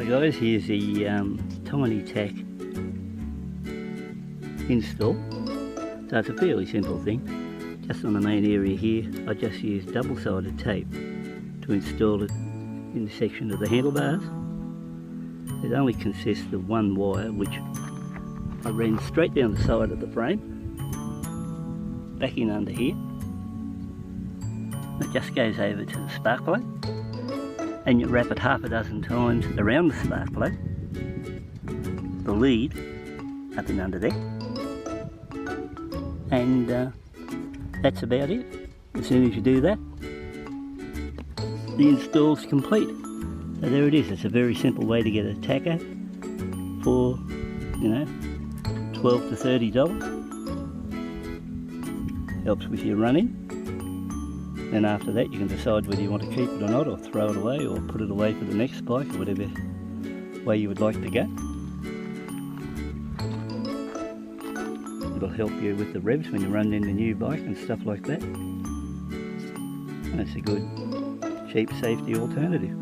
Hi guys, here's the tiny tack install. So it's a fairly simple thing. Just on the main area here, I just used double-sided tape to install it in the section of the handlebars. It only consists of one wire, which I ran straight down the side of the frame, back in under here. It just goes over to the spark plug, and you wrap it half a dozen times around the spark plug, the lead up in under there, and that's about it. As soon as you do that, the install's complete. So there it is. It's a very simple way to get a tacker for, you know, $12 to $30. Helps with your running. Then after that you can decide whether you want to keep it or not, or throw it away, or put it away for the next bike, or whatever way you would like to go. It'll help you with the revs when you run in the new bike and stuff like that. And it's a good, cheap safety alternative.